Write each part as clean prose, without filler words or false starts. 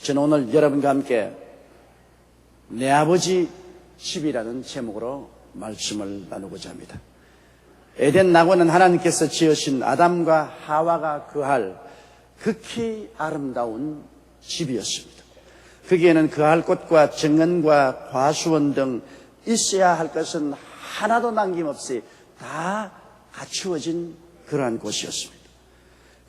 저는 오늘 여러분과 함께 내 아버지 집이라는 제목으로 말씀을 나누고자 합니다. 에덴 낙원은 하나님께서 지으신 아담과 하와가 거할 극히 아름다운 집이었습니다. 거기에는 거할 곳과 정원과 과수원 등 있어야 할 것은 하나도 남김없이 다 갖추어진 그러한 곳이었습니다.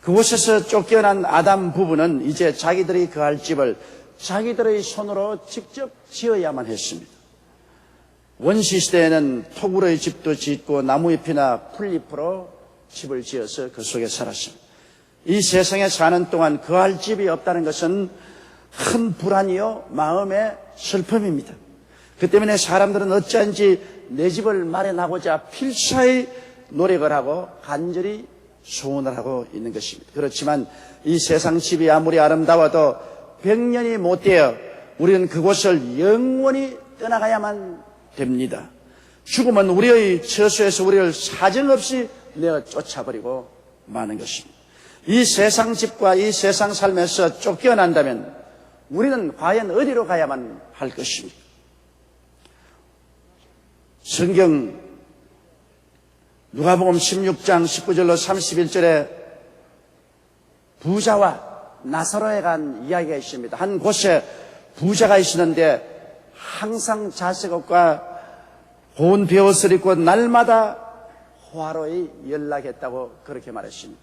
그곳에서 쫓겨난 아담 부부는 이제 자기들이 거할 집을 자기들의 손으로 직접 지어야만 했습니다. 원시시대에는 토구로의 집도 짓고 나무잎이나 풀잎으로 집을 지어서 그 속에 살았습니다. 이 세상에 사는 동안 거할 집이 없다는 것은 큰 불안이요 마음의 슬픔입니다. 그 때문에 사람들은 어찌한지 내 집을 마련하고자 필사의 노력을 하고 간절히 소원을 하고 있는 것입니다. 그렇지만 이 세상 집이 아무리 아름다워도 100년이 못 되어 우리는 그곳을 영원히 떠나가야만 됩니다. 죽음은 우리의 처소에서 우리를 사정없이 내어 쫓아버리고 마는 것입니다. 이 세상 집과 이 세상 삶에서 쫓겨난다면 우리는 과연 어디로 가야만 할 것입니까? 성경 누가복음 16장 19절로 31절에 부자와 나사로에 관 이야기가 있습니다. 한 곳에 부자가 있었는데 항상 자색옷과 고운 베옷을 입고 날마다 호화로이 연락했다고 그렇게 말했습니다.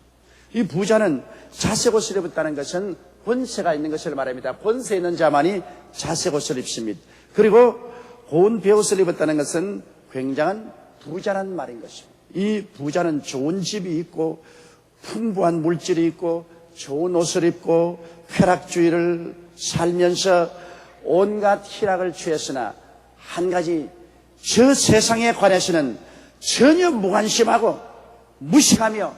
이 부자는 자색옷을 입었다는 것은 권세가 있는 것을 말합니다. 권세 있는 자만이 자색옷을 입습니다. 그리고 고운 베옷을 입었다는 것은 굉장한 부자란 말인 것입니다. 이 부자는 좋은 집이 있고 풍부한 물질이 있고 좋은 옷을 입고 쾌락주의를 살면서 온갖 희락을 취했으나 한 가지 저 세상에 관해서는 전혀 무관심하고 무식하며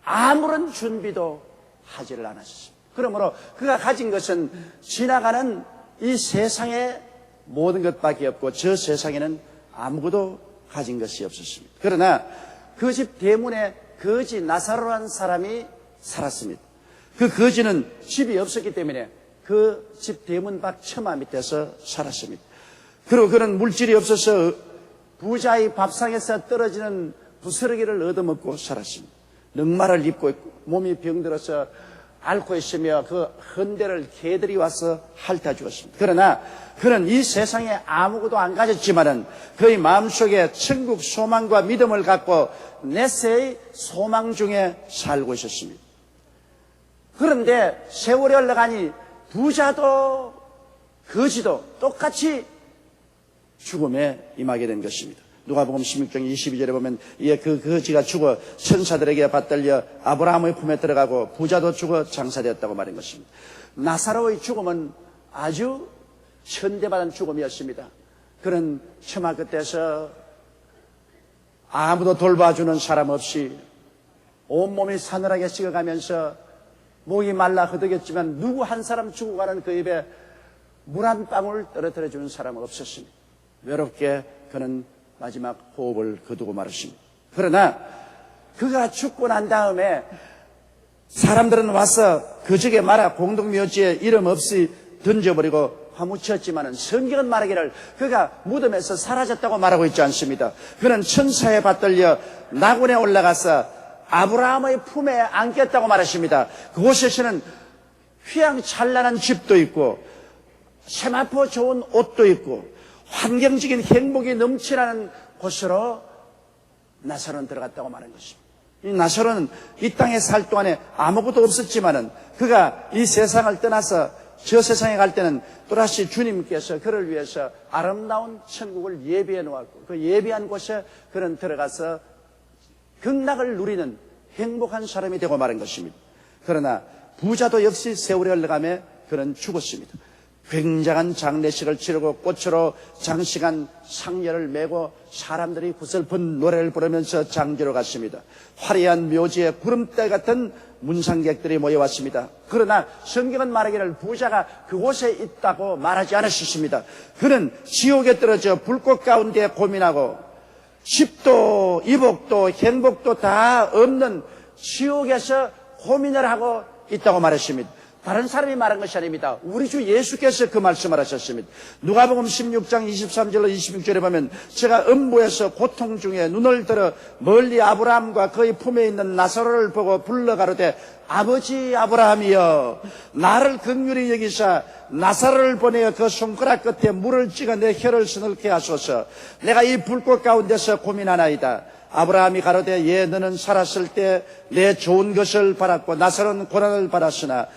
아무런 준비도 하지를 않았습니다. 그러므로 그가 가진 것은 지나가는 이 세상의 모든 것밖에 없고 저 세상에는 아무것도 가진 것이 없었습니다. 그러나 그 집 대문에 거지 나사로라는 사람이 살았습니다. 그 거지는 집이 없었기 때문에 그 집 대문 밖 처마 밑에서 살았습니다. 그리고 그는 물질이 없어서 부자의 밥상에서 떨어지는 부스러기를 얻어먹고 살았습니다. 넉마를 입고 몸이 병들어서 앓고 있으며 그 헌대를 개들이 와서 핥아 주었습니다. 그러나 그는 이 세상에 아무것도 안 가졌지만은 그의 마음속에 천국 소망과 믿음을 갖고 내세의 소망 중에 살고 있었습니다. 그런데 세월이 흘러가니 부자도 거지도 똑같이 죽음에 임하게 된 것입니다. 누가복음 16장 22절에 보면 이에 그 거지가 죽어 천사들에게 받들려 아브라함의 품에 들어가고 부자도 죽어 장사되었다고 말한 것입니다. 나사로의 죽음은 아주 천대받은 죽음이었습니다. 그는 처마 끝에서 아무도 돌봐주는 사람 없이 온몸이 사늘하게 식어가면서 목이 말라 허덕였지만 누구 한 사람 죽어가는 그 입에 물 한 방울 떨어뜨려 주는 사람은 없었습니다. 외롭게 그는 마지막 호흡을 거두고 말았습니다. 그러나 그가 죽고 난 다음에 사람들은 와서 그저게 말아 공동묘지에 이름 없이 던져버리고 파묻혔지만은 성경은 말하기를 그가 무덤에서 사라졌다고 말하고 있지 않습니다. 그는 천사에 받들려 낙원에 올라가서 아브라함의 품에 안겼다고 말했습니다. 그곳에서는 휘황찬란한 집도 있고 세마포 좋은 옷도 있고 환경적인 행복이 넘치라는 곳으로 나사로는 들어갔다고 말한 것입니다. 이 나사로는 이 땅에 살 동안에 아무것도 없었지만은 그가 이 세상을 떠나서 저 세상에 갈 때는 또다시 주님께서 그를 위해서 아름다운 천국을 예비해 놓았고 그 예비한 곳에 그는 들어가서 극락을 누리는 행복한 사람이 되고 말한 것입니다. 그러나 부자도 역시 세월이 흘러가며 그는 죽었습니다. 굉장한 장례식을 치르고 꽃으로 장식한 상여를 메고 사람들이 구슬픈 노래를 부르면서 장지로 갔습니다. 화려한 묘지에 구름대 같은 문상객들이 모여왔습니다. 그러나 성경은 말하기를 부자가 그곳에 있다고 말하지 않으셨습니다. 그는 지옥에 떨어져 불꽃 가운데 고민하고 집도 이복도 행복도 다 없는 지옥에서 고민을 하고 있다고 말했습니다. 다른 사람이 말한 것이 아닙니다. 우리 주 예수께서 그 말씀을 하셨습니다. 누가복음 16장 23절로 26절에 보면 제가 음부에서 고통 중에 눈을 들어 멀리 아브라함과 그의 품에 있는 나사로를 보고 불러 가로되 아버지 아브라함이여 나를 긍휼히 여기사 나사로를 보내어 그 손가락 끝에 물을 찍어 내 혀를 서늘케 하소서. 내가 이 불꽃 가운데서 고민하나이다. 아브라함이 가로되 예 너는 살았을 때 내 좋은 것을 바랐고 나사로는 고난을 받았으나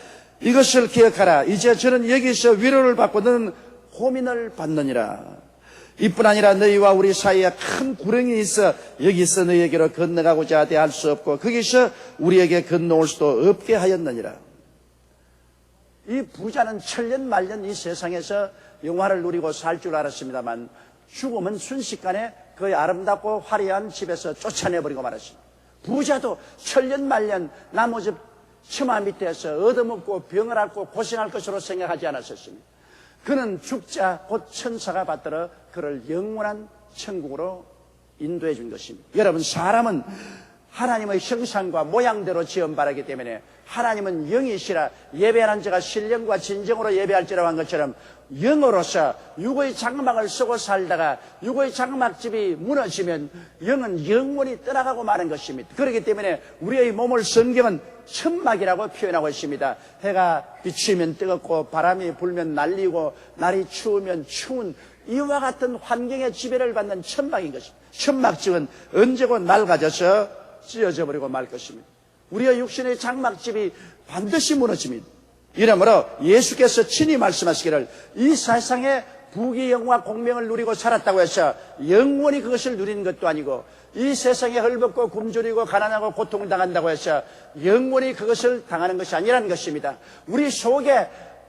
이것을 기억하라. 이제 저는 여기서 위로를 받고 너는 고민을 받느니라. 이뿐 아니라 너희와 우리 사이에 큰 구렁이 있어 여기서 너희에게로 건너가고자 하되 할 수 없고 거기서 우리에게 건너올 수도 없게 하였느니라. 이 부자는 천년만년 이 세상에서 영화를 누리고 살 줄 알았습니다만 죽음은 순식간에 그 아름답고 화려한 집에서 쫓아내버리고 말았습니다. 부자도 천년만년 나무집 처마 밑에서 얻어먹고 병을 앓고 고생할 것으로 생각하지 않았었습니다. 그는 죽자 곧 천사가 받들어 그를 영원한 천국으로 인도해 준 것입니다. 여러분, 사람은 하나님의 형상과 모양대로 지음받았기 때문에 하나님은 영이시라 예배하는 자가 신령과 진정으로 예배할지라고 한 것처럼 영으로서 육의 장막을 쓰고 살다가 육의 장막집이 무너지면 영은 영원히 떠나가고 마는 것입니다. 그렇기 때문에 우리의 몸을 성경은 천막이라고 표현하고 있습니다. 해가 비치면 뜨겁고 바람이 불면 날리고 날이 추우면 추운 이와 같은 환경의 지배를 받는 천막인 것입니다. 천막집은 언제고 낡아져서 찢어져 버리고 말 것입니다. 우리의 육신의 장막집이 반드시 무너집니다. 이러므로 예수께서 친히 말씀하시기를 이 세상에 부귀 영화 공명을 누리고 살았다고 해서 영원히 그것을 누리는 것도 아니고 이 세상에 헐벗고 굶주리고 가난하고 고통을 당한다고 해서 영원히 그것을 당하는 것이 아니라는 것입니다. 우리 속에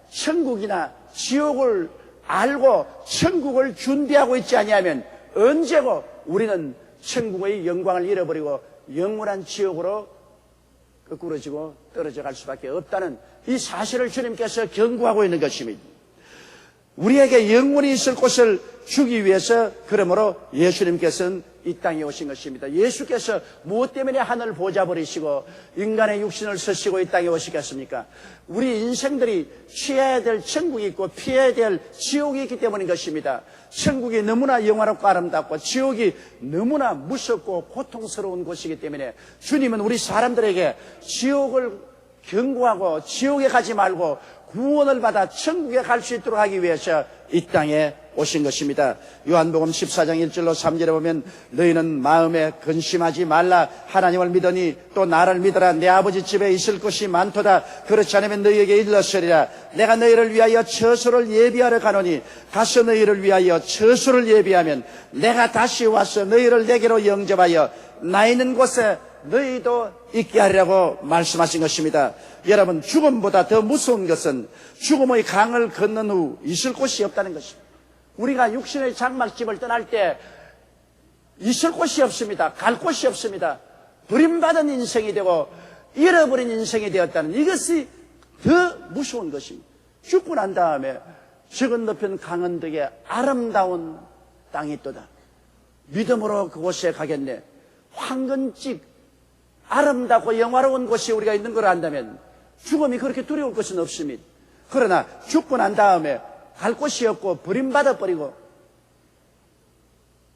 천국이나 지옥을 알고 천국을 준비하고 있지 아니하면 언제고 우리는 천국의 영광을 잃어버리고 영원한 지옥으로 거꾸러지고 떨어져 갈 수밖에 없다는 이 사실을 주님께서 경고하고 있는 것입니다. 우리에게 영원히 있을 곳을 주기 위해서 그러므로 예수님께서는 이 땅에 오신 것입니다. 예수께서 무엇 때문에 하늘을 보좌 버리시고 인간의 육신을 쓰시고 이 땅에 오시겠습니까? 우리 인생들이 취해야 될 천국이 있고 피해야 될 지옥이 있기 때문인 것입니다. 천국이 너무나 영화롭고 아름답고 지옥이 너무나 무섭고 고통스러운 곳이기 때문에 주님은 우리 사람들에게 지옥을 경고하고 지옥에 가지 말고 구원을 받아 천국에 갈 수 있도록 하기 위해서 이 땅에 오신 것입니다. 요한복음 14장 1절로 3절에 보면 너희는 마음에 근심하지 말라. 하나님을 믿으니 또 나를 믿어라. 내 아버지 집에 있을 것이 많도다. 그렇지 않으면 너희에게 일렀으리라. 내가 너희를 위하여 처소를 예비하러 가노니 가서 너희를 위하여 처소를 예비하면 내가 다시 와서 너희를 내게로 영접하여 나 있는 곳에 너희도 있게 하리라고 말씀하신 것입니다. 여러분, 죽음보다 더 무서운 것은 죽음의 강을 건넌 후 있을 곳이 없다는 것입니다. 우리가 육신의 장막집을 떠날 때 있을 곳이 없습니다. 갈 곳이 없습니다. 버림받은 인생이 되고 잃어버린 인생이 되었다는 이것이 더 무서운 것입니다. 죽고 난 다음에 저 건너편 강원도에 아름다운 땅이 있도다. 믿음으로 그곳에 가겠네. 황건집 아름답고 영화로운 곳이 우리가 있는 걸 안다면 죽음이 그렇게 두려울 것은 없습니다. 그러나 죽고 난 다음에 갈 곳이 없고 버림받아 버리고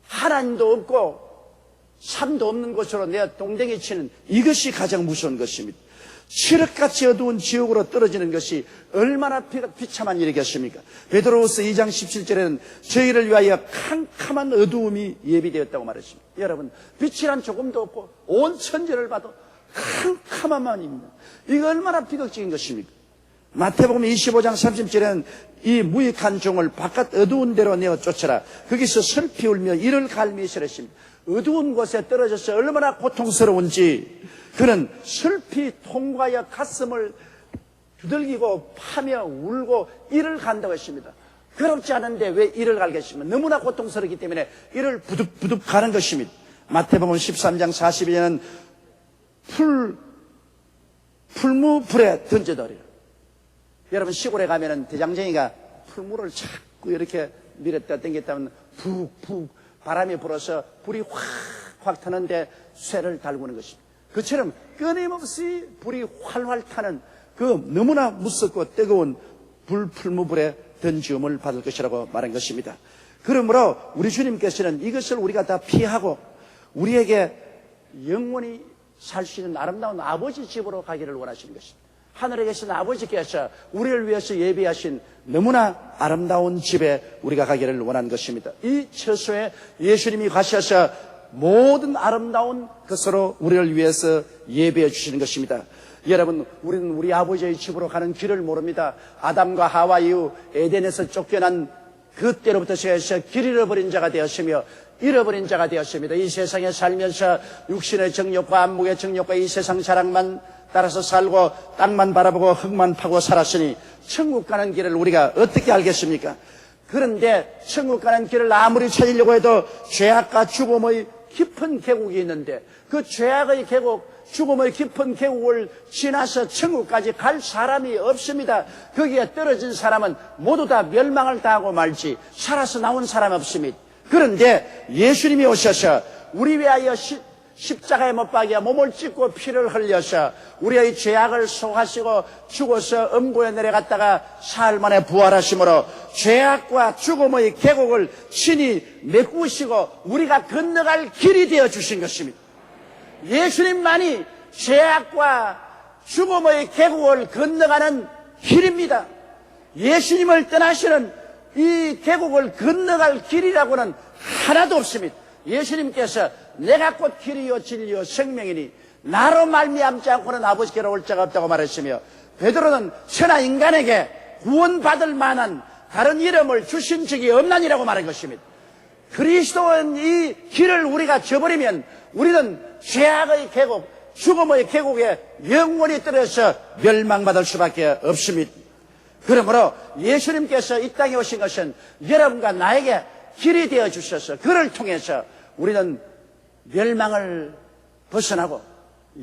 하나님도 없고 삶도 없는 곳으로 내 동댕이 치는 이것이 가장 무서운 것입니다. 칠흑같이 어두운 지옥으로 떨어지는 것이 얼마나 비참한 일이겠습니까? 베드로후서 2장 17절에는 저희를 위하여 캄캄한 어두움이 예비되었다고 말했습니다. 여러분, 빛이란 조금도 없고 온 천지를 봐도 캄캄함만입니다. 이거 얼마나 비극적인 것입니까? 마태복음 25장 30절에는 이 무익한 종을 바깥 어두운 데로 내어 쫓아라. 거기서 슬피 울며 이를 갈미시라 했습니다. 어두운 곳에 떨어져서 얼마나 고통스러운지 그는 슬피 통과하여 가슴을 두들기고 파며 울고 이를 간다고 했습니다. 그렇지 않은데 왜 이를 갈겠습니까? 너무나 고통스럽기 때문에 이를 부득부득 가는 것입니다. 마태복음 13장 42절에는 풀무불에 던져버려요. 여러분, 시골에 가면은 대장쟁이가 풀무를 자꾸 이렇게 밀었다 당겼다 하면 푹푹 바람이 불어서 불이 확확 타는데 쇠를 달구는 것입니다. 그처럼 끊임없이 불이 활활 타는 그 너무나 무섭고 뜨거운 불풀무불에 던지움을 받을 것이라고 말한 것입니다. 그러므로 우리 주님께서는 이것을 우리가 다 피하고 우리에게 영원히 살 수 있는 아름다운 아버지 집으로 가기를 원하시는 것입니다. 하늘에 계신 아버지께서 우리를 위해서 예비하신 너무나 아름다운 집에 우리가 가기를 원하는 것입니다. 이 처소에 예수님이 가셔서 모든 아름다운 것으로 우리를 위해서 예비해 주시는 것입니다. 여러분, 우리는 우리 아버지의 집으로 가는 길을 모릅니다. 아담과 하와 이후 에덴에서 쫓겨난 그때로부터 시작해서 길 잃어버린 자가 되었으며 잃어버린 자가 되었습니다. 이 세상에 살면서 육신의 정욕과 안목의 정욕과 이 세상 자랑만 따라서 살고 땅만 바라보고 흙만 파고 살았으니 천국 가는 길을 우리가 어떻게 알겠습니까? 그런데 천국 가는 길을 아무리 찾으려고 해도 죄악과 죽음의 깊은 계곡이 있는데 그 죄악의 계곡, 죽음의 깊은 계곡을 지나서 천국까지 갈 사람이 없습니다. 거기에 떨어진 사람은 모두 다 멸망을 당하고 말지 살아서 나온 사람이 없습니다. 그런데 예수님이 오셔서 우리 위하여 십자가에 못 박여 몸을 찢고 피를 흘려서 우리의 죄악을 속하시고 죽어서 음고에 내려갔다가 사흘 만에 부활하심으로 죄악과 죽음의 계곡을 친히 메꾸시고 우리가 건너갈 길이 되어 주신 것입니다. 예수님만이 죄악과 죽음의 계곡을 건너가는 길입니다. 예수님을 떠나시는 이 계곡을 건너갈 길이라고는 하나도 없습니다. 예수님께서 내가 곧 길이요 진리요 생명이니 나로 말미암지 않고는 아버지께로 올 자가 없다고 말했으며 베드로는 천하 인간에게 구원받을 만한 다른 이름을 주신 적이 없나니라고 말한 것입니다. 그리스도인 이 길을 우리가 저버리면 우리는 죄악의 계곡, 죽음의 계곡에 영원히 떨어져 멸망받을 수밖에 없습니다. 그러므로 예수님께서 이 땅에 오신 것은 여러분과 나에게 길이 되어 주셔서 그를 통해서 우리는 멸망을 벗어나고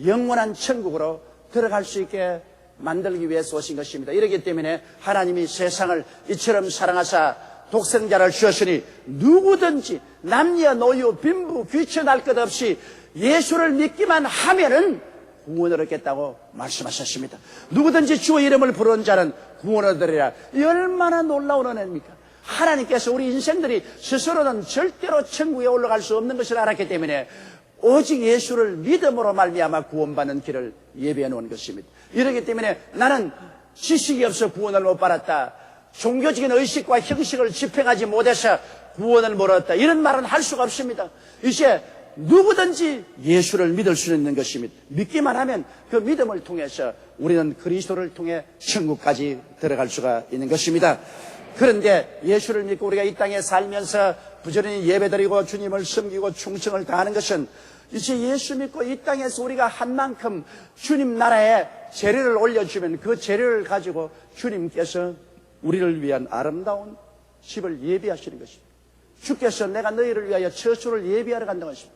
영원한 천국으로 들어갈 수 있게 만들기 위해서 오신 것입니다. 이렇기 때문에 하나님이 세상을 이처럼 사랑하사 독생자를 주셨으니 누구든지 남녀 노유 빈부 귀천할 것 없이 예수를 믿기만 하면은 구원을 얻겠다고 말씀하셨습니다. 누구든지 주의 이름을 부르는 자는 구원을 얻으리라. 얼마나 놀라운 은혜입니까? 하나님께서 우리 인생들이 스스로는 절대로 천국에 올라갈 수 없는 것을 알았기 때문에 오직 예수를 믿음으로 말미암아 구원받는 길을 예비해 놓은 것입니다. 이렇기 때문에 나는 지식이 없어 구원을 못 받았다, 종교적인 의식과 형식을 집행하지 못해서 구원을 못 얻었다, 이런 말은 할 수가 없습니다. 이제 누구든지 예수를 믿을 수 있는 것입니다. 믿기만 하면 그 믿음을 통해서 우리는 그리스도를 통해 천국까지 들어갈 수가 있는 것입니다. 그런데 예수를 믿고 우리가 이 땅에 살면서 부지런히 예배드리고 주님을 섬기고 충성을 다하는 것은 이제 예수 믿고 이 땅에서 우리가 한 만큼 주님 나라에 재료를 올려주면 그 재료를 가지고 주님께서 우리를 위한 아름다운 집을 예비하시는 것입니다. 주께서 내가 너희를 위하여 처소를 예비하러 간다고 하십니다.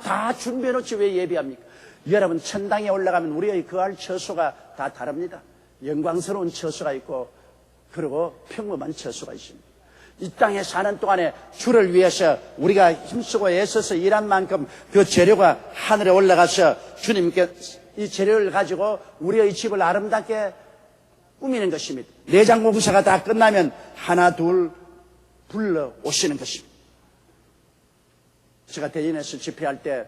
다 준비해놓지 왜 예비합니까? 여러분, 천당에 올라가면 우리의 거할 처소가 다 다릅니다. 영광스러운 처소가 있고 그리고 평범한 처소가 있습니다. 이 땅에 사는 동안에 주를 위해서 우리가 힘쓰고 애써서 일한 만큼 그 재료가 하늘에 올라가서 주님께 이 재료를 가지고 우리의 집을 아름답게 꾸미는 것입니다. 내장 공사가 다 끝나면 하나 둘 불러 오시는 것입니다. 제가 대전에서 집회할 때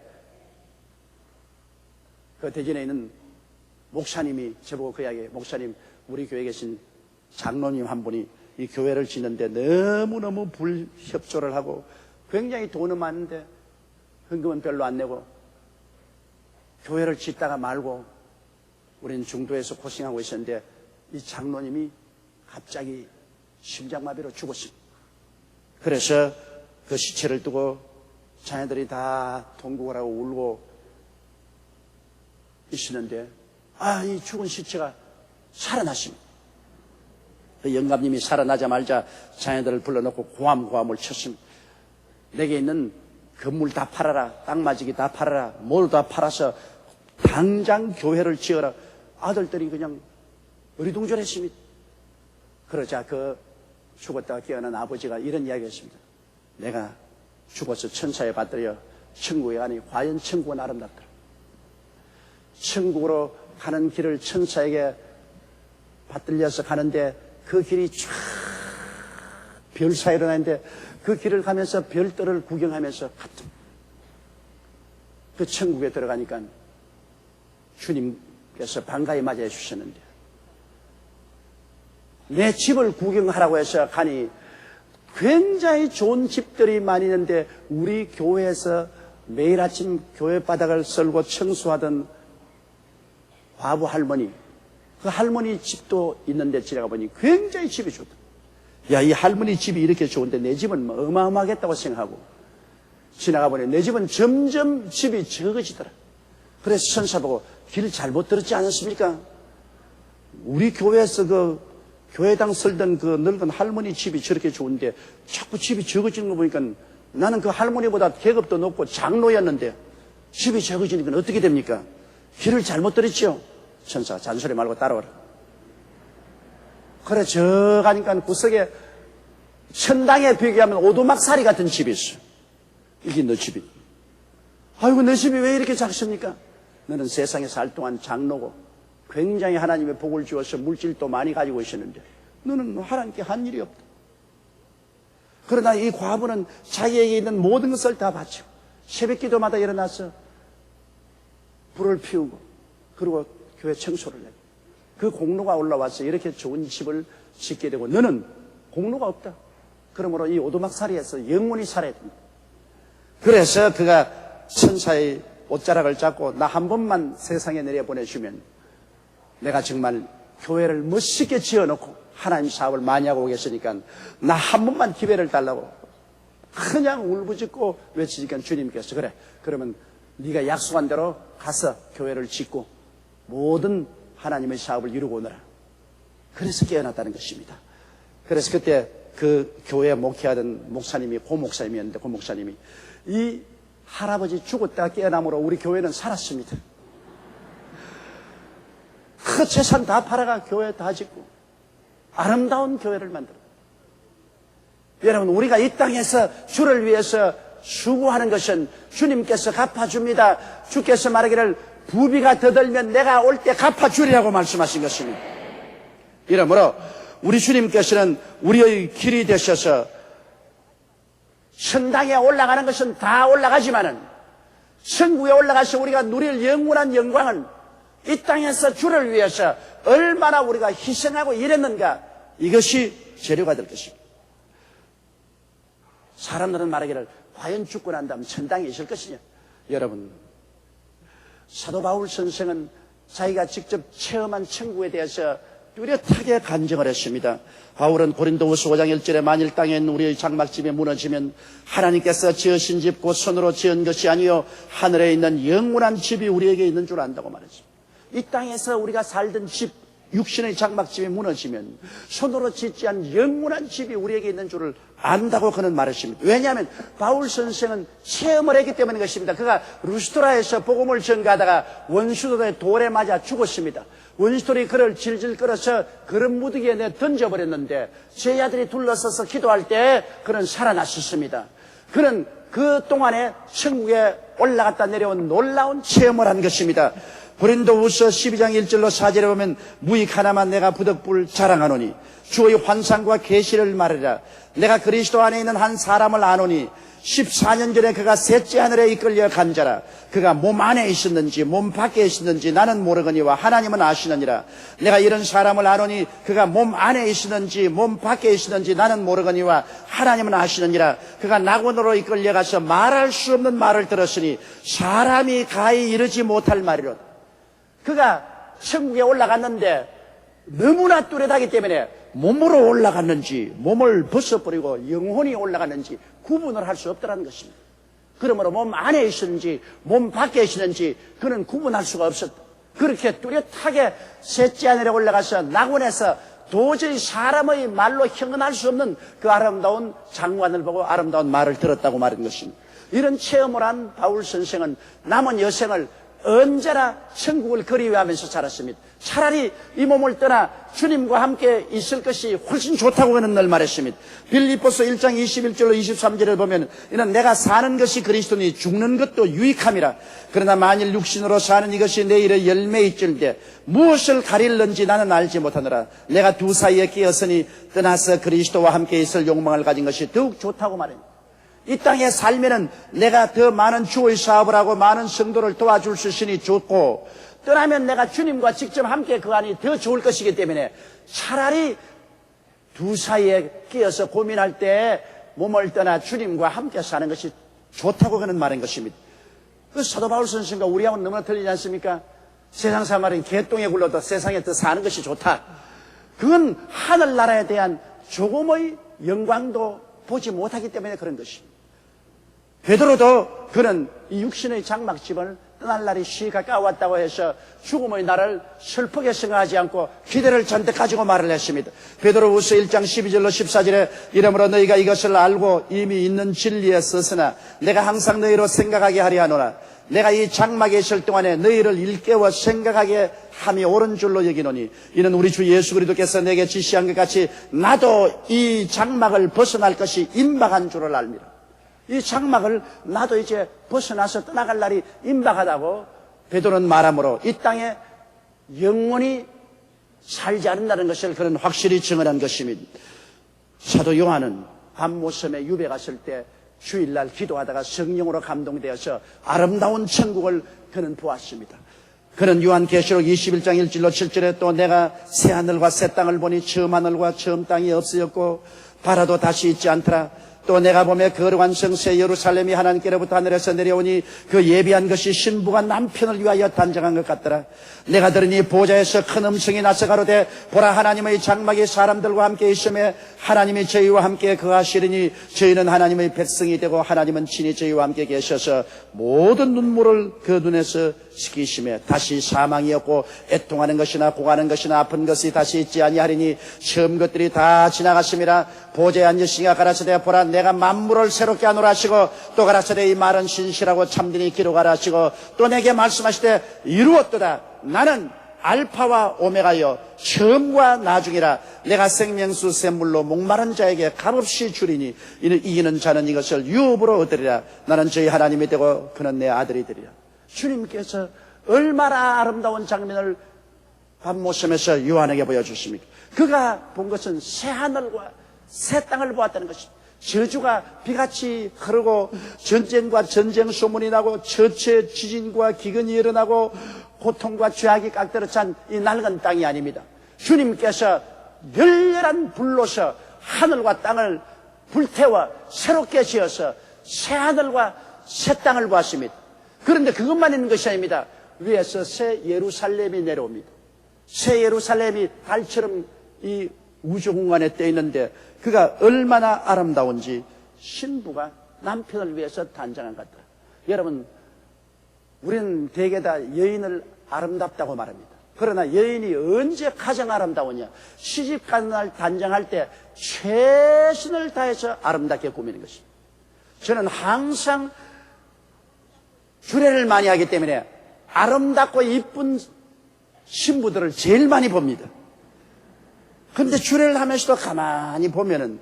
그 대전에 있는 목사님이 저보고 그 이야기에, 목사님, 우리 교회에 계신 장로님 한 분이 이 교회를 짓는데 너무너무 불협조를 하고 굉장히 돈은 많은데 헌금은 별로 안 내고 교회를 짓다가 말고 우리는 중도에서 고생하고 있었는데 이 장로님이 갑자기 심장마비로 죽었습니다. 그래서 그 시체를 두고 자녀들이 다 통곡을 하고 울고 있었는데 이 죽은 시체가 살아났습니다. 그 영감님이 살아나자마자 자녀들을 불러놓고 고함을 쳤습니다. 내게 있는 건물 다 팔아라, 땅마지기 다 팔아라, 모두 다 팔아서 당장 교회를 지어라. 아들들이 그냥 어리둥절했습니다. 그러자 그 죽었다가 깨어난 아버지가 이런 이야기했습니다. 내가 죽어서 천사에 받들여 천국에 가니 과연 천국은 아름답더라. 천국으로 가는 길을 천사에게 받들려서 가는데 그 길이 쫙 별 사이로 나는데 그 길을 가면서 별들을 구경하면서 갔던 그 천국에 들어가니까 주님께서 반가이 맞이해 주셨는데 내 집을 구경하라고 해서 가니 굉장히 좋은 집들이 많이 있는데 우리 교회에서 매일 아침 교회 바닥을 썰고 청소하던 과부 할머니, 그 할머니 집도 있는데 지나가 보니 굉장히 집이 좋다. 야, 이 할머니 집이 이렇게 좋은데 내 집은 뭐 어마어마하겠다고 생각하고 지나가 보니 내 집은 점점 집이 적어지더라. 그래서 천사 보고 길 잘못 들었지 않았습니까? 우리 교회에서 그 교회당 설던 그 늙은 할머니 집이 저렇게 좋은데 자꾸 집이 적어지는 거 보니까 나는 그 할머니보다 계급도 높고 장로였는데 집이 적어지니까 어떻게 됩니까? 길을 잘못 들었죠? 천사 잔소리 말고 따라오라. 그래 저 가니까 구석에 천당에 비교하면 오두막살이 같은 집이 있어. 이게 너 집이. 아이고 내 집이 왜 이렇게 작습니까? 너는 세상에 살 동안 장로고 굉장히 하나님의 복을 주어서 물질도 많이 가지고 있었는데 너는 하나님께 한 일이 없다. 그러나 이 과부는 자기에게 있는 모든 것을 다 바치고 새벽 기도마다 일어나서 불을 피우고 그리고 교회 청소를 해. 그 공로가 올라와서 이렇게 좋은 집을 짓게 되고 너는 공로가 없다. 그러므로 이 오두막살이에서 영원히 살아야 됩니다. 그래서 그가 천사의 옷자락을 잡고 나 한 번만 세상에 내려보내주면 내가 정말 교회를 멋있게 지어놓고 하나님 사업을 많이 하고 오겠으니까 나 한 번만 기회를 달라고 그냥 울부짖고 외치니까 주님께서 그래 그러면 네가 약속한 대로 가서 교회를 짓고 모든 하나님의 사업을 이루고 오너라. 그래서 깨어났다는 것입니다. 그래서 그때 그 교회 목회하던 목사님이 고 목사님이었는데 고 목사님이 이 할아버지 죽었다가 깨어남으로 우리 교회는 살았습니다. 그 재산 다 팔아가 교회 다 짓고 아름다운 교회를 만들어. 여러분 우리가 이 땅에서 주를 위해서 수고하는 것은 주님께서 갚아줍니다. 주께서 말하기를 부비가 더 들면 내가 올 때 갚아주리라고 말씀하신 것입니다. 이러므로 우리 주님께서는 우리의 길이 되셔서 천당에 올라가는 것은 다 올라가지만은 천국에 올라가서 우리가 누릴 영원한 영광은 이 땅에서 주를 위해서 얼마나 우리가 희생하고 일했는가 이것이 재료가 될 것입니다. 사람들은 말하기를 과연 죽고 난 다음 천당에 있을 것이냐. 여러분 사도 바울 선생은 자기가 직접 체험한 천국에 대해서 뚜렷하게 간증을 했습니다. 바울은 고린도후서 5장 1절에 만일 땅에 있는 우리의 장막집이 무너지면 하나님께서 지으신 집 곧 손으로 지은 것이 아니요 하늘에 있는 영원한 집이 우리에게 있는 줄 안다고 말했습니다. 이 땅에서 우리가 살던 집 육신의 장막집이 무너지면 손으로 짓지 않은 영원한 집이 우리에게 있는 줄을 안다고 그는 말했습니다. 왜냐하면 바울 선생은 체험을 했기 때문인 것입니다. 그가 루스트라에서 복음을 전가하다가 원수들의 돌에 맞아 죽었습니다. 원수들이 그를 질질 끌어서 그런 무더기에 내 던져버렸는데 제자들이 둘러서서 기도할 때 그는 살아났었습니다. 그는 그 동안에 천국에 올라갔다 내려온 놀라운 체험을 한 것입니다. 고린도후서 12장 1절로 4절에 보면 무익 하나만 내가 부득불 자랑하노니 주의 환상과 계시를 말하리라. 내가 그리스도 안에 있는 한 사람을 아노니 14년 전에 그가 셋째 하늘에 이끌려 간 자라. 그가 몸 안에 있었는지 몸 밖에 있었는지 나는 모르거니와 하나님은 아시느니라. 내가 이런 사람을 아노니 그가 몸 안에 있었는지 몸 밖에 있었는지 나는 모르거니와 하나님은 아시느니라. 그가 낙원으로 이끌려 가서 말할 수 없는 말을 들었으니 사람이 가히 이르지 못할 말이로다. 그가 천국에 올라갔는데 너무나 뚜렷하기 때문에 몸으로 올라갔는지 몸을 벗어버리고 영혼이 올라갔는지 구분을 할 수 없다는 것입니다. 그러므로 몸 안에 있었는지 몸 밖에 있었는지 그는 구분할 수가 없었다. 그렇게 뚜렷하게 셋째 하늘에 올라가서 낙원에서 도저히 사람의 말로 형언할 수 없는 그 아름다운 장관을 보고 아름다운 말을 들었다고 말한 것입니다. 이런 체험을 한 바울 선생은 남은 여생을 언제나 천국을 그리워하면서 살았습니다. 차라리 이 몸을 떠나 주님과 함께 있을 것이 훨씬 좋다고 그는 늘 말했습니다. 빌립보서 1장 21절로 23절에 보면 이는 내가 사는 것이 그리스도니 죽는 것도 유익함이라. 그러나 만일 육신으로 사는 이것이 내 일에 열매있을때 무엇을 가릴는지 나는 알지 못하노라. 내가 두 사이에 끼었으니 떠나서 그리스도와 함께 있을 욕망을 가진 것이 더욱 좋다고 말합니다. 이 땅에 살면은 내가 더 많은 주의 사업을 하고 많은 성도를 도와줄 수 있으니 좋고, 떠나면 내가 주님과 직접 함께 그 안이 더 좋을 것이기 때문에 차라리 두 사이에 끼어서 고민할 때 몸을 떠나 주님과 함께 사는 것이 좋다고 그는 말인 것입니다. 그 사도 바울 선생님과 우리하고는 너무나 틀리지 않습니까? 세상 사람은 개똥에 굴러도 세상에 더 사는 것이 좋다. 그건 하늘나라에 대한 조금의 영광도 보지 못하기 때문에 그런 것입니다. 베드로도 그는 이 육신의 장막집을 떠날 날이 시기 가까웠다고 해서 죽음의 날을 슬프게 생각하지 않고 기대를 잔뜩 가지고 말을 했습니다. 베드로후서 1장 12절로 14절에 이러므로 너희가 이것을 알고 이미 있는 진리에 서서나 내가 항상 너희로 생각하게 하려 하노라. 내가 이 장막에 있을 동안에 너희를 일깨워 생각하게 함이 옳은 줄로 여기노니 이는 우리 주 예수 그리스도께서 내게 지시한 것 같이 나도 이 장막을 벗어날 것이 임박한 줄을 압니다. 이 장막을 나도 이제 벗어나서 떠나갈 날이 임박하다고 베드로는 말하므로 이 땅에 영원히 살지 않는다는 것을 그는 확실히 증언한 것입니다. 사도 요한은 밤모섬에 유배 갔을 때 주일날 기도하다가 성령으로 감동되어서 아름다운 천국을 그는 보았습니다. 그는 요한계시록 21장 1절로 7절에 또 내가 새 하늘과 새 땅을 보니 처음 하늘과 처음 땅이 없어졌고 바다도 다시 있지 않더라. 또 내가 보며 거룩한 성새 예루살렘이 하나님께로부터 하늘에서 내려오니 그 예비한 것이 신부가 남편을 위하여 단장한 것 같더라. 내가 들으니 보좌에서 큰 음성이 나서 가로되 보라 하나님의 장막이 사람들과 함께 있으며 하나님이 저희와 함께 거하시리니 저희는 하나님의 백성이 되고 하나님은 친히 저희와 함께 계셔서 모든 눈물을 그 눈에서 씻기시며 다시 사망이 없고 애통하는 것이나 고가는 것이나 아픈 것이 다시 있지 아니하리니 처음 것들이 다 지나갔음이라. 보좌에 앉으시니가 가라사대 보라 내가 만물을 새롭게 하노라 하시고 또 가라사대 이 말은 신실하고 참되니 기록하라 하시고 또 내게 말씀하시되 이루었도다. 나는 알파와 오메가여 처음과 나중이라. 내가 생명수 샘물로 목마른 자에게 값없이 주리니 이기는 자는 이것을 유업으로 얻으리라. 나는 저희 하나님이 되고 그는 내 아들이 되리라. 주님께서 얼마나 아름다운 장면을 밤모섬에서 요한에게 보여주십니까? 그가 본 것은 새 하늘과 새 땅을 보았다는 것입니다. 저주가 비같이 흐르고 전쟁과 전쟁 소문이 나고 처체 지진과 기근이 일어나고 고통과 죄악이 깍들어 찬 이 낡은 땅이 아닙니다. 주님께서 열렬한 불로서 하늘과 땅을 불태워 새롭게 지어서 새 하늘과 새 땅을 보았습니다. 그런데 그것만 있는 것이 아닙니다. 위에서 새 예루살렘이 내려옵니다. 새 예루살렘이 달처럼 이 우주 공간에 떠 있는데 그가 얼마나 아름다운지 신부가 남편을 위해서 단장한 것 같다. 여러분, 우리는 대개 다 여인을 아름답다고 말합니다. 그러나 여인이 언제 가장 아름다우냐? 시집 가는 날 단장할 때 최선을 다해서 아름답게 꾸미는 것입니다. 저는 항상 주례를 많이 하기 때문에 아름답고 이쁜 신부들을 제일 많이 봅니다. 그런데 주례를 하면서도 가만히 보면은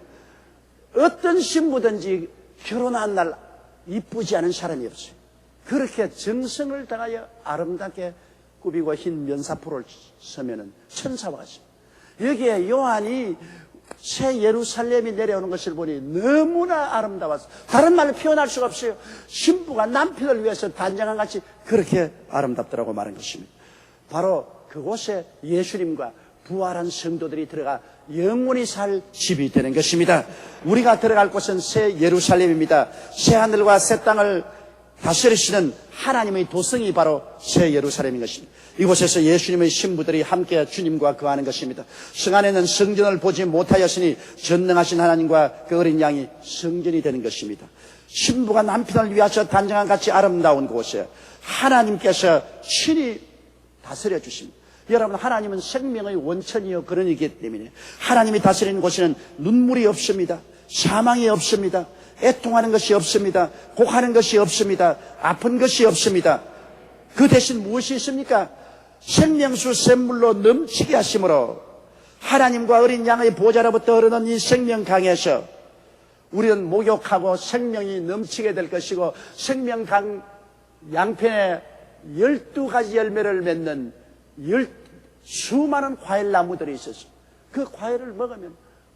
어떤 신부든지 결혼한 날 이쁘지 않은 사람이 없어요. 그렇게 정성을 다하여 아름답게 꾸미고 흰 면사포를 서면은 천사와 같습니다. 여기에 요한이 새 예루살렘이 내려오는 것을 보니 너무나 아름다워서 다른 말로 표현할 수가 없어요. 신부가 남편을 위해서 단장한 같이 그렇게 아름답더라고 말한 것입니다. 바로 그곳에 예수님과 부활한 성도들이 들어가 영원히 살 집이 되는 것입니다. 우리가 들어갈 곳은 새 예루살렘입니다. 새 하늘과 새 땅을 다스리시는 하나님의 도성이 바로 새 예루살렘인 것입니다. 이곳에서 예수님의 신부들이 함께 주님과 거하는 것입니다. 성 안에는 성전을 보지 못하였으니 전능하신 하나님과 그 어린 양이 성전이 되는 것입니다. 신부가 남편을 위하여 단장한 같이 아름다운 곳에 하나님께서 친히 다스려 주십니다. 여러분, 하나님은 생명의 원천이요 근원이기 때문에 하나님이 다스리는 곳에는 눈물이 없습니다. 사망이 없습니다. 애통하는 것이 없습니다. 곡하는 것이 없습니다. 아픈 것이 없습니다. 그 대신 무엇이 있습니까? 생명수 샘물로 넘치게 하심으로 하나님과 어린 양의 보좌로부터 흐르는 이 생명강에서 우리는 목욕하고 생명이 넘치게 될 것이고, 생명강 양편에 12가지 열매를 맺는 수많은 과일나무들이 있었어요. 그 과일을 먹으면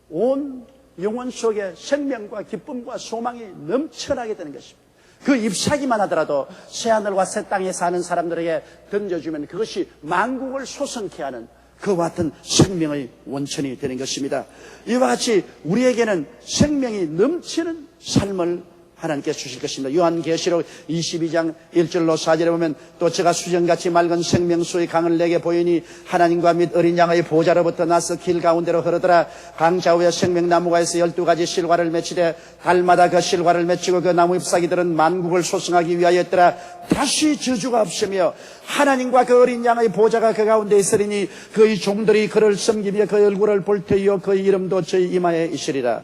온 영혼 속에 생명과 기쁨과 소망이 넘쳐나게 되는 것입니다. 그 잎사귀만 하더라도 새하늘과 새 땅에 사는 사람들에게 던져주면 그것이 만국을 소성케 하는 그와 같은 생명의 원천이 되는 것입니다. 이와 같이 우리에게는 생명이 넘치는 삶을 하나님께서 주실 것입니다. 요한계시록 22장 1절로 4절에 보면 또 제가 수정같이 맑은 생명수의 강을 내게 보이니 하나님과 및 어린 양의 보좌로부터 나서 길 가운데로 흐르더라. 강 좌우에 생명나무가 있어 12가지 실과를 맺히되 달마다 그 실과를 맺히고 그 나무 잎사귀들은 만국을 소성하기 위하였더라. 다시 저주가 없으며 하나님과 그 어린 양의 보좌가 그 가운데 있으리니 그의 종들이 그를 섬기며 그 얼굴을 볼 터이요 그의 이름도 저희 이마에 있으리라.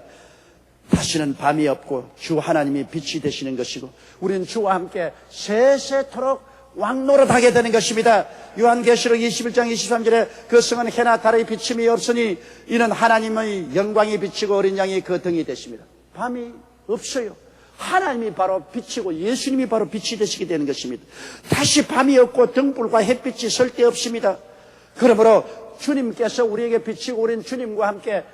다시는 밤이 없고 주 하나님이 빛이 되시는 것이고 우리는 주와 함께 세세토록 왕노릇하게 되는 것입니다. 요한계시록 21장 23절에 그 성은 해나 달의 비침이 없으니 이는 하나님의 영광이 비치고 어린 양이 그 등이 되십니다. 밤이 없어요. 하나님이 바로 빛이고 예수님이 바로 빛이 되시게 되는 것입니다. 다시 밤이 없고 등불과 햇빛이 절대 없습니다. 그러므로 주님께서 우리에게 비치고 우리는 주님과 함께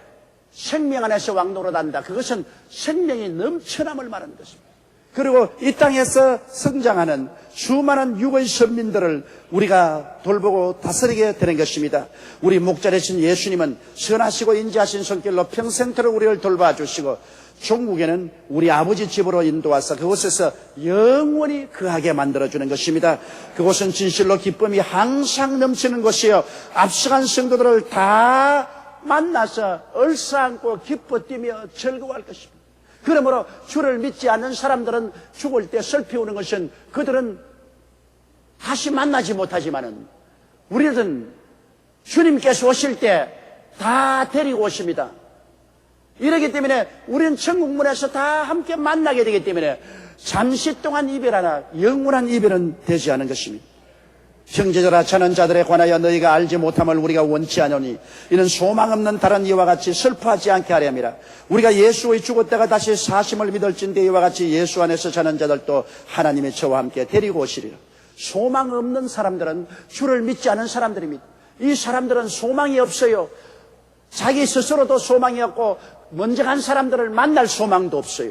생명 안에서 왕노릇한다. 그것은 생명이 넘쳐남을 말하는 것입니다. 그리고 이 땅에서 성장하는 수많은 육의 선민들을 우리가 돌보고 다스리게 되는 것입니다. 우리 목자 되신 예수님은 선하시고 인자하신 손길로 평생토록 우리를 돌봐주시고 종국에는 우리 아버지 집으로 인도와서 그곳에서 영원히 거하게 만들어주는 것입니다. 그곳은 진실로 기쁨이 항상 넘치는 곳이요 앞서간 성도들을 다 만나서 얼싸안고 기뻐 뛰며 즐거워할 것입니다. 그러므로 주를 믿지 않는 사람들은 죽을 때 슬피우는 것은 그들은 다시 만나지 못하지만은 우리는 주님께서 오실 때 다 데리고 오십니다. 이러기 때문에 우리는 천국문에서 다 함께 만나게 되기 때문에 잠시 동안 이별하나 영원한 이별은 되지 않은 것입니다. 형제들아 저는 자들에 관하여 너희가 알지 못함을 우리가 원치 않으니 이는 소망 없는 다른 이와 같이 슬퍼하지 않게 하려 함이라. 우리가 예수의 죽었다가 다시 사심을 믿을진대 이와 같이 예수 안에서 자는 자들도 하나님의 저와 함께 데리고 오시리라. 소망 없는 사람들은 주를 믿지 않은 사람들입니다. 이 사람들은 소망이 없어요. 자기 스스로도 소망이 없고 먼저 간 사람들을 만날 소망도 없어요.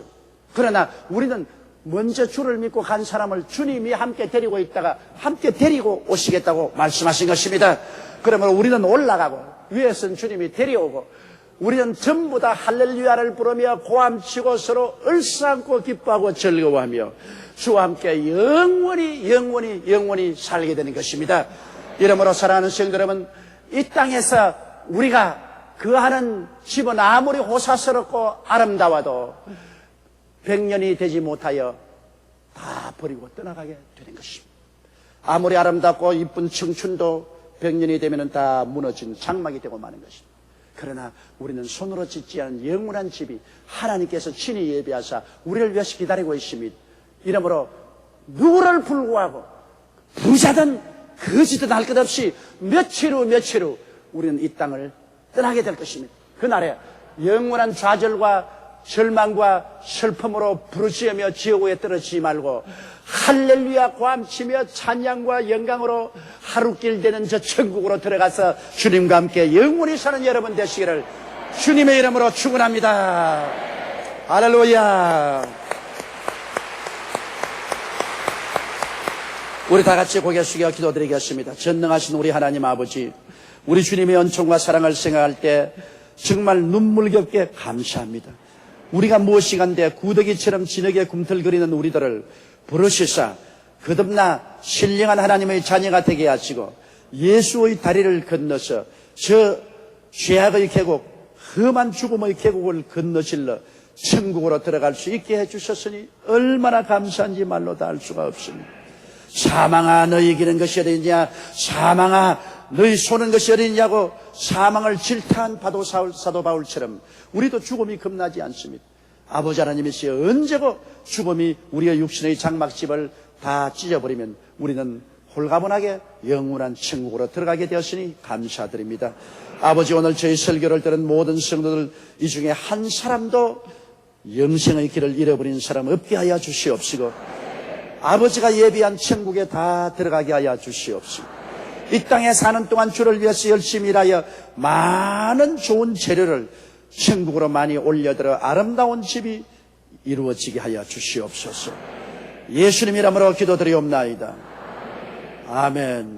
그러나 우리는 먼저 주를 믿고 간 사람을 주님이 함께 데리고 있다가 함께 데리고 오시겠다고 말씀하신 것입니다. 그러므로 우리는 올라가고 위에서는 주님이 데려오고 우리는 전부 다 할렐루야를 부르며 고함치고 서로 얼싸안고 기뻐하고 즐거워하며 주와 함께 영원히 살게 되는 것입니다. 이러므로 사랑하는 성도 여러분, 이 땅에서 우리가 거하는 집은 아무리 호사스럽고 아름다워도 100년이 되지 못하여 다 버리고 떠나가게 되는 것입니다. 아무리 아름답고 이쁜 청춘도 100년이 되면 다 무너진 장막이 되고 마는 것입니다. 그러나 우리는 손으로 짓지 않은 영원한 집이 하나님께서 친히 예비하사 우리를 위해서 기다리고 있습니다. 이러므로 누구를 불구하고 부자든 거지든 할 것 없이 며칠 후 우리는 이 땅을 떠나게 될 것입니다. 그날에 영원한 좌절과 절망과 슬픔으로 부르짖으며 지옥에 떨어지지 말고 할렐루야 고함치며 찬양과 영광으로 하루길 되는 저 천국으로 들어가서 주님과 함께 영원히 사는 여러분 되시기를 주님의 이름으로 축원합니다. 할렐루야. 우리 다 같이 고개 숙여 기도드리겠습니다. 전능하신 우리 하나님 아버지, 우리 주님의恩寵과 사랑을 생각할 때 정말 눈물겹게 감사합니다. 우리가 무엇이간데 구더기처럼 진흙에 꿈틀거리는 우리들을 부르시사 거듭나 신령한 하나님의 자녀가 되게 하시고 예수의 다리를 건너서 저 죄악의 계곡, 험한 죽음의 계곡을 건너실러 천국으로 들어갈 수 있게 해주셨으니 얼마나 감사한지 말로 다 할 수가 없습니다. 사망아 너희 이기는 것이 어디냐, 사망아 너희 쏘는 것이 어디냐고 사망을 질타한 사도 바울처럼 우리도 죽음이 겁나지 않습니다. 아버지 하나님이시여 언제고 죽음이 우리의 육신의 장막집을 다 찢어버리면 우리는 홀가분하게 영원한 천국으로 들어가게 되었으니 감사드립니다. 아버지, 오늘 저희 설교를 들은 모든 성도들 이 중에 한 사람도 영생의 길을 잃어버린 사람 없게 하여 주시옵시고, 아버지가 예비한 천국에 다 들어가게 하여 주시옵시고, 이 땅에 사는 동안 주를 위해서 열심히 일하여 많은 좋은 재료를 천국으로 많이 올려들어 아름다운 집이 이루어지게 하여 주시옵소서. 예수님 이름으로 기도드리옵나이다. 아멘.